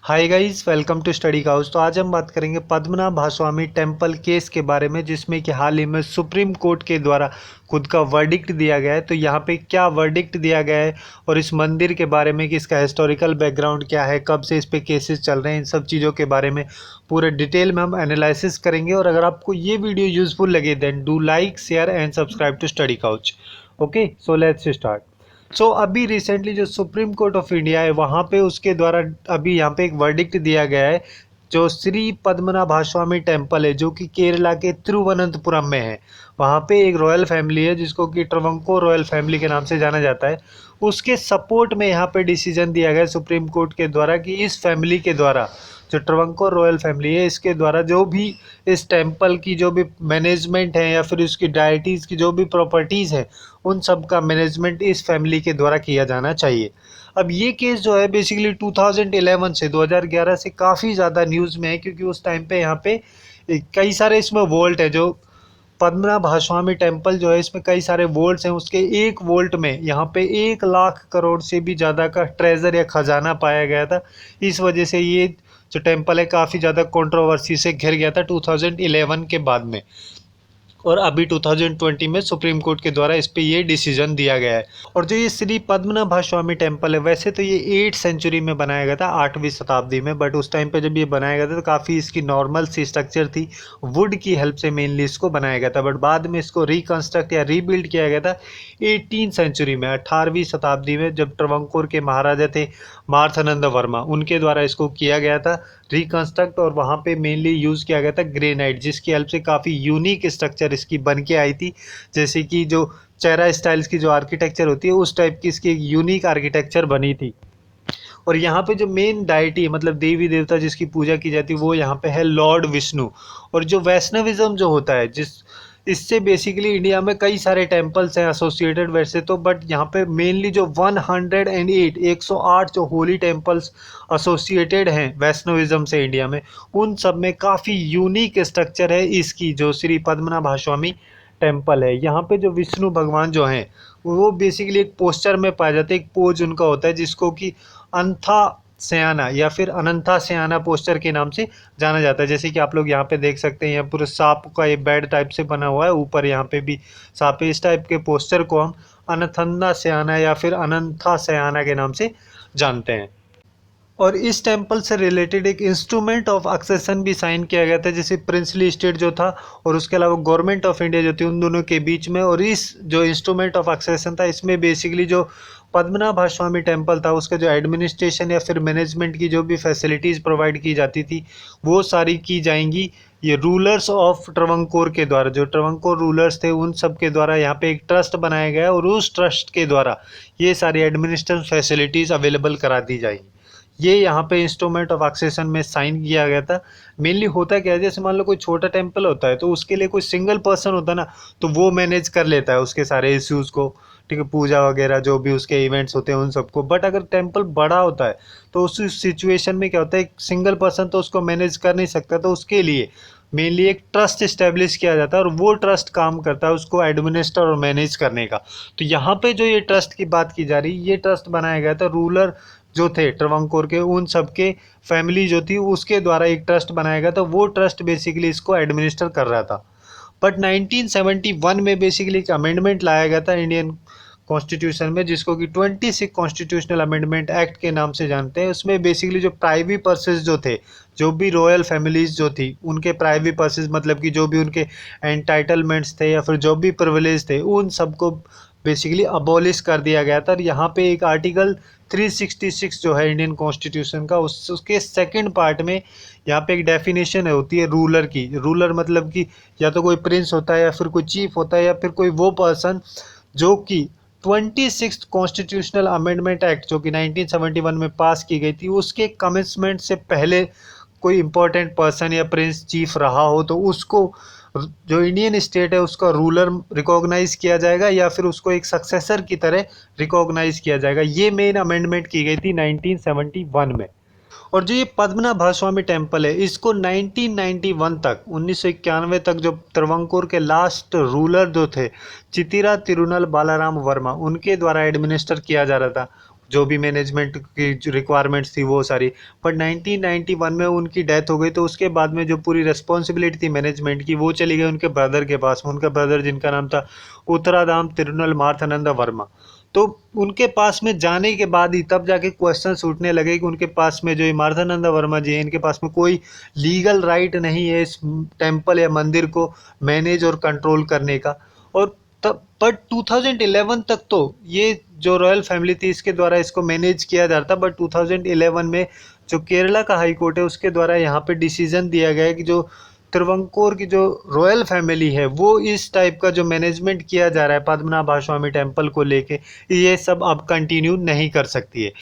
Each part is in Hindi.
Hi guys, welcome to study house. तो आज हम बात करेंगे पद्मनाभ स्वामी टेम्पल केस के बारे में, जिसमें कि हाल ही में सुप्रीम कोर्ट के द्वारा खुद का वर्डिक्ट दिया गया है। तो यहाँ पे क्या वर्डिक्ट दिया गया है और इस मंदिर के बारे में कि इसका हिस्टोरिकल बैकग्राउंड क्या है, कब से इस पे केसेस चल रहे हैं, इन सब चीज़ों के बारे में पूरे डिटेल में हम एनालिसिस करेंगे। और अगर आपको ये वीडियो यूजफुल लगे then do like, share and subscribe to study house. Okay, so let's start. अभी रिसेंटली जो सुप्रीम कोर्ट ऑफ इंडिया है वहाँ पे उसके द्वारा अभी यहाँ पे एक वर्डिक्ट दिया गया है। जो श्री पद्मनाभ स्वामी टेम्पल है जो कि केरला के तिरुवनंतपुरम में है, वहाँ पे एक रॉयल फैमिली है जिसको कि ट्रवंकोर रॉयल फैमिली के नाम से जाना जाता है। उसके सपोर्ट में यहाँ पे डिसीजन दिया गया सुप्रीम कोर्ट के द्वारा कि इस फैमिली के द्वारा, जो ट्रवंकोर रॉयल फैमिली है, इसके द्वारा जो भी इस टेम्पल की जो भी मैनेजमेंट है या फिर उसकी डायटीज़ की जो भी प्रॉपर्टीज़ है, उन सब का मैनेजमेंट इस फैमिली के द्वारा किया जाना चाहिए। अब ये केस जो है बेसिकली 2011 से 2011 से काफ़ी ज़्यादा न्यूज़ में है, क्योंकि उस टाइम पे यहाँ पे कई सारे इसमें वोल्ट है। जो पद्मनाभ स्वामी टेम्पल जो है इसमें कई सारे वोल्ट्स हैं, उसके एक वोल्ट में यहाँ पे 1 लाख करोड़ से भी ज़्यादा का ट्रेजर या खजाना पाया गया था। इस वजह से ये जो टेम्पल है काफ़ी ज़्यादा कंट्रोवर्सी से घिर गया था 2011 के बाद में। और अभी 2020 में सुप्रीम कोर्ट के द्वारा इस पे ये डिसीजन दिया गया है। और जो ये श्री पद्मनाभ स्वामी टेम्पल है, वैसे तो ये 8th सेंचुरी में बनाया गया था, 8वीं शताब्दी में। बट उस टाइम पे जब ये बनाया गया था तो काफ़ी इसकी नॉर्मल सी स्ट्रक्चर थी, वुड की हेल्प से मेनली इसको बनाया गया था। बट बाद में इसको रिकन्स्ट्रक्ट या रीबिल्ड किया गया था 18th सेंचुरी में, 18वीं शताब्दी में, जब ट्रवंकोर के महाराजा थे मार्थानंद वर्मा, उनके द्वारा इसको किया गया था रिकन्स्ट्रक्ट। और वहाँ पे मेनली यूज़ किया गया था ग्रेनाइट, जिसकी हेल्प से काफ़ी यूनिक स्ट्रक्चर इसकी बन के आई थी। जैसे कि जो चेरा स्टाइल्स की जो आर्किटेक्चर होती है उस टाइप की इसकी एक यूनिक आर्किटेक्चर बनी थी। और यहाँ पे जो मेन डायटी मतलब देवी देवता जिसकी पूजा की जाती है वो यहाँ पे है लॉर्ड विष्णु। और जो वैष्णविज्म जो होता है, जिस इससे बेसिकली इंडिया में कई सारे टेम्पल्स हैं एसोसिएटेड वैसे तो, बट यहाँ पे मेनली जो 108 जो होली टेम्पल्स एसोसिएटेड हैं वैष्णविज्म से इंडिया में, उन सब में काफ़ी यूनिक स्ट्रक्चर है इसकी जो श्री पद्मनाभ स्वामी टेम्पल है। यहाँ पे जो विष्णु भगवान जो हैं वो बेसिकली एक पोस्चर में पाए जाते हैं, एक पोज उनका होता है जिसको कि अंथा सयाना या फिर अनंथा सयाना पोस्चर के नाम से जाना जाता है। जैसे कि आप लोग यहाँ पे देख सकते हैं, यहाँ पूरे सांप का ये बेड टाइप से बना हुआ है, ऊपर यहाँ पे भी सांप है। इस टाइप के पोस्चर को हम अनथंदा सयाना या फिर अनंथा सयाना के नाम से जानते हैं। और इस टेम्पल से रिलेटेड एक इंस्ट्रूमेंट ऑफ एक्सेशन भी साइन किया गया था, जैसे प्रिंसली स्टेट जो था और उसके अलावा गवर्नमेंट ऑफ इंडिया जो थी, उन दोनों के बीच में। और इस जो इंस्ट्रूमेंट ऑफ एक्सेशन था इसमें बेसिकली जो पद्मनाभ स्वामी टेम्पल था उसका जो एडमिनिस्ट्रेशन या फिर मैनेजमेंट की जो भी फैसिलिटीज़ प्रोवाइड की जाती थी वो सारी की जाएंगी ये रूलर्स ऑफ ट्रवंकोर के द्वारा। जो ट्रवंकोर रूलर्स थे उन सब के द्वारा यहाँ पे एक ट्रस्ट बनाया गया है और उस ट्रस्ट के द्वारा ये सारी एडमिनिस्ट्रेशन फैसिलिटीज़ अवेलेबल करा दी जाएंगी। ये यहाँ पे इंस्ट्रूमेंट ऑफ एक्सेशन में साइन किया गया था। मेनली होता क्या है, जैसे मान लो कोई छोटा टेम्पल होता है तो उसके लिए कोई सिंगल पर्सन होता है ना, तो वो मैनेज कर लेता है उसके सारे इश्यूज़ को, ठीक है, पूजा वगैरह जो भी उसके इवेंट्स होते हैं उन सबको। बट अगर टेम्पल बड़ा होता है तो उस सिचुएशन में क्या होता है, एक सिंगल पर्सन तो उसको मैनेज कर नहीं सकता, तो उसके लिए मेनली एक ट्रस्ट इस्टेब्लिश किया जाता है और वो ट्रस्ट काम करता है उसको एडमिनिस्टर और मैनेज करने का। तो यहाँ पे जो ये ट्रस्ट की बात की जा रही है, ये ट्रस्ट बनाया गया था रूलर जो थे ट्रवंकोर के, उन सब के फैमिली जो थी उसके द्वारा एक ट्रस्ट बनाया गया था। वो ट्रस्ट बेसिकली इसको एडमिनिस्टर कर रहा था। बट 1971 में बेसिकली एक अमेंडमेंट लाया गया था इंडियन कॉन्स्टिट्यूशन में, जिसको कि 26 कॉन्स्टिट्यूशनल अमेंडमेंट एक्ट के नाम से जानते हैं। उसमें बेसिकली जो प्राइवेट पर्सेस जो थे, जो भी रॉयल फैमिलीज जो थी उनके प्राइवेट पर्सेस मतलब कि जो भी उनके एंटाइटलमेंट्स थे या फिर जो भी प्रिविलेज थे, उन सबको बेसिकली अबॉलिश कर दिया गया था। और यहाँ पे एक आर्टिकल 366 जो है इंडियन कॉन्स्टिट्यूशन का, उसके सेकंड पार्ट में यहाँ पे एक डेफिनेशन होती है रूलर की। रूलर मतलब कि या तो कोई प्रिंस होता है या फिर कोई चीफ होता है या फिर कोई वो पर्सन जो कि 26 कॉन्स्टिट्यूशनल अमेंडमेंट एक्ट जो कि 1971 में पास की गई थी उसके कमेंसमेंट से पहले कोई इंपॉर्टेंट पर्सन या प्रिंस चीफ रहा हो तो उसको जो इंडियन स्टेट है उसका रूलर रिकॉग्नाइज किया जाएगा या फिर उसको एक सक्सेसर की तरह रिकॉग्नाइज किया जाएगा। ये मेन अमेंडमेंट की गई थी 1971 में। और जो ये पद्मनाभ स्वामी टेम्पल है इसको 1991 तक 1991 तक जो तिरुवंकुर के लास्ट रूलर जो थे चितिरा तिरुनल बालाराम वर्मा, उनके द्वारा एडमिनिस्टर किया जा रहा था। जो भी मैनेजमेंट की रिक्वायरमेंट्स थी वो सारी। बट 1991 में उनकी डेथ हो गई, तो उसके बाद में जो पूरी रिस्पॉन्सिबिलिटी थी मैनेजमेंट की वो चली गई उनके ब्रदर के पास में। उनका ब्रदर जिनका नाम था उत्तराधाम तिरुनल मार्थानंद वर्मा। तो उनके पास में जाने के बाद ही तब जाके क्वेश्चंस उठने लगे कि उनके पास में जो ये मार्थानंद वर्मा जी हैं, इनके पास में कोई लीगल राइट नहीं है इस टेम्पल या मंदिर को मैनेज और कंट्रोल करने का। और तब बट 2011 तक तो ये जो रॉयल फैमिली थी इसके द्वारा इसको मैनेज किया जा रहा था। बट 2011 में जो केरला का हाई कोर्ट है उसके द्वारा यहाँ पे डिसीजन दिया गया है कि जो तिरुवंकोर की जो रॉयल फैमिली है वो इस टाइप का जो मैनेजमेंट किया जा रहा है पद्मनाभ स्वामी टेम्पल को लेके, ये सब अब कंटिन्यू नहीं कर सकती है।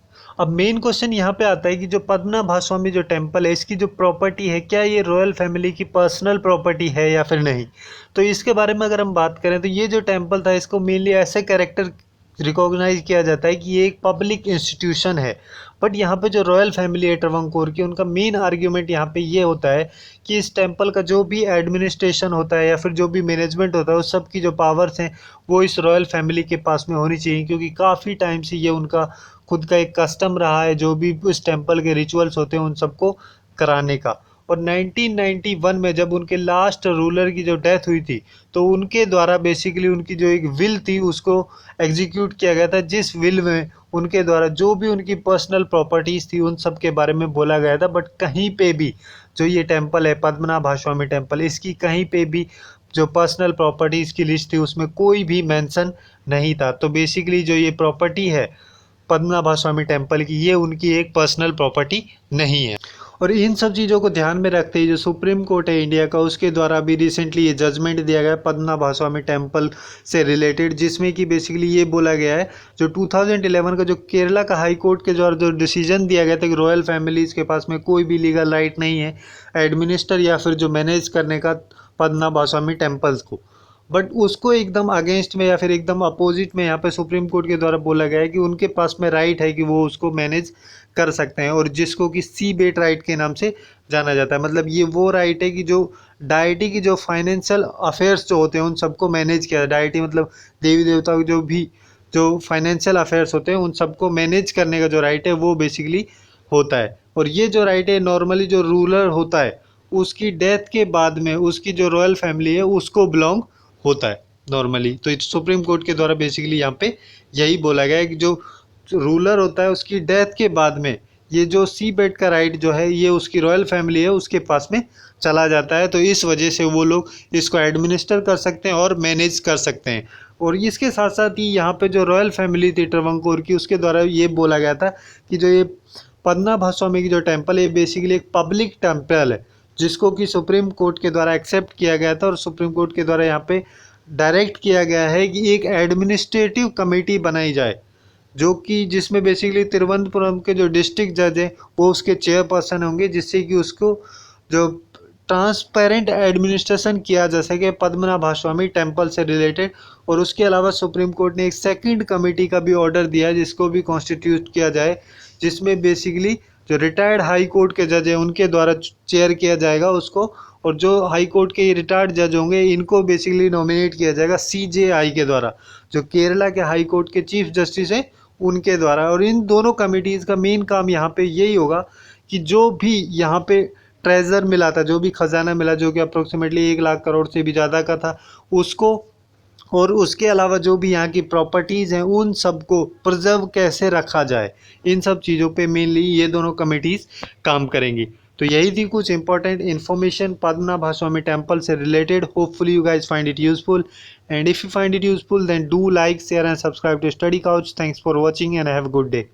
अब मेन क्वेश्चन यहाँ पे आता है कि जो पद्मनाभ स्वामी जो टेम्पल है इसकी जो प्रॉपर्टी है, क्या ये रॉयल फैमिली की पर्सनल प्रॉपर्टी है या फिर नहीं। तो इसके बारे में अगर हम बात करें तो ये जो टेम्पल था इसको मेनली ऐसे कैरेक्टर रिकॉग्नाइज किया जाता है कि ये एक पब्लिक इंस्टीट्यूशन है। बट यहाँ पे जो रॉयल फैमिली है ट्रवंकोर की, उनका मेन आर्ग्यूमेंट यहाँ पे ये होता है कि इस टेम्पल का जो भी एडमिनिस्ट्रेशन होता है या फिर जो भी मैनेजमेंट होता है उस सब की जो पावर्स हैं वो इस रॉयल फैमिली के पास में होनी चाहिए, क्योंकि काफ़ी टाइम से ये उनका खुद का एक कस्टम रहा है जो भी उस टेम्पल के रिचुअल्स होते हैं उन सबको कराने का। और 1991 में जब उनके लास्ट रूलर की जो डेथ हुई थी तो उनके द्वारा बेसिकली उनकी जो एक विल थी उसको एग्जीक्यूट किया गया था, जिस विल में उनके द्वारा जो भी उनकी पर्सनल प्रॉपर्टीज़ थी उन सब के बारे में बोला गया था। बट कहीं पे भी जो ये टेम्पल है पद्मनाभ स्वामी टेम्पल, इसकी कहीं पे भी जो पर्सनल प्रॉपर्टीज़ की लिस्ट थी उसमें कोई भी मेंशन नहीं था। तो बेसिकली जो ये प्रॉपर्टी है पद्मनाभ स्वामी टेम्पल की, ये उनकी एक पर्सनल प्रॉपर्टी नहीं है। और इन सब चीज़ों को ध्यान में रखते ही जो सुप्रीम कोर्ट है इंडिया का उसके द्वारा भी रिसेंटली ये जजमेंट दिया गया है पद्मनाभ स्वामी टेम्पल से रिलेटेड, जिसमें कि बेसिकली ये बोला गया है जो 2011 का जो केरला का हाई कोर्ट के द्वारा जो डिसीजन दिया गया था कि रॉयल फैमिलीज़ के पास में कोई भी लीगल राइट नहीं है एडमिनिस्टर या फिर जो मैनेज करने का पद्मनाभ स्वामी टेम्पल्स को। बट उसको एकदम अगेंस्ट में या फिर एकदम अपोजिट में यहाँ पे सुप्रीम कोर्ट के द्वारा बोला गया है कि उनके पास में राइट है कि वो उसको मैनेज कर सकते हैं, और जिसको कि सी बेट राइट के नाम से जाना जाता है। मतलब ये वो राइट है कि जो डायटी की जो फाइनेंशियल अफेयर्स जो होते हैं उन सबको मैनेज किया, डायटी मतलब देवी देवता जो भी जो फाइनेंशियल अफेयर्स होते हैं उन सबको मैनेज करने का जो राइट है वो बेसिकली होता है। और ये जो राइट है नॉर्मली जो रूलर होता है उसकी डेथ के बाद में उसकी जो रॉयल फैमिली है उसको बिलोंग होता है नॉर्मली। तो सुप्रीम कोर्ट के द्वारा बेसिकली यहाँ पे यही बोला गया है कि जो रूलर होता है उसकी डेथ के बाद में ये जो सी बेट का राइट जो है ये उसकी रॉयल फैमिली है उसके पास में चला जाता है। तो इस वजह से वो लोग इसको एडमिनिस्टर कर सकते हैं और मैनेज कर सकते हैं। और इसके साथ साथ ही यहाँ पे जो रॉयल फैमिली थी ट्रवंकोर की उसके द्वारा ये बोला गया था कि जो ये पद्मनाभ स्वामी की जो टेम्पल है बेसिकली एक पब्लिक टेम्पल है, जिसको कि सुप्रीम कोर्ट के द्वारा एक्सेप्ट किया गया था। और सुप्रीम कोर्ट के द्वारा यहाँ पे डायरेक्ट किया गया है कि एक एडमिनिस्ट्रेटिव कमेटी बनाई जाए, जो कि जिसमें बेसिकली तिरुवनंतपुरम के जो डिस्ट्रिक्ट जज हैं वो उसके चेयरपर्सन होंगे, जिससे कि उसको जो ट्रांसपेरेंट एडमिनिस्ट्रेशन किया जा सके पद्मनाभ स्वामी टेम्पल से रिलेटेड। और उसके अलावा सुप्रीम कोर्ट ने एक सेकंड कमेटी का भी ऑर्डर दिया है जिसको भी कॉन्स्टिट्यूट किया जाए, जिसमें बेसिकली जो रिटायर्ड हाई कोर्ट के जज हैं उनके द्वारा चेयर किया जाएगा उसको। और जो हाई कोर्ट के रिटायर्ड जज होंगे इनको बेसिकली नॉमिनेट किया जाएगा CJI के द्वारा, जो केरला के हाई कोर्ट के चीफ जस्टिस हैं उनके द्वारा। और इन दोनों कमिटीज़ का मेन काम यहाँ पे यही होगा कि जो भी यहाँ पे ट्रेजर मिला था, जो भी खजाना मिला जो कि अप्रोक्सीमेटली 1 लाख करोड़ से भी ज़्यादा का था उसको, और उसके अलावा जो भी यहाँ की प्रॉपर्टीज़ हैं उन सबको प्रिजर्व कैसे रखा जाए, इन सब चीज़ों पे मेनली ये दोनों कमिटीज़ काम करेंगी। तो यही थी कुछ important information Padmanabha Swamy temple से related. Hopefully you guys find it useful, and if you find it useful then do like share and subscribe to study couch. Thanks for watching and have a good day.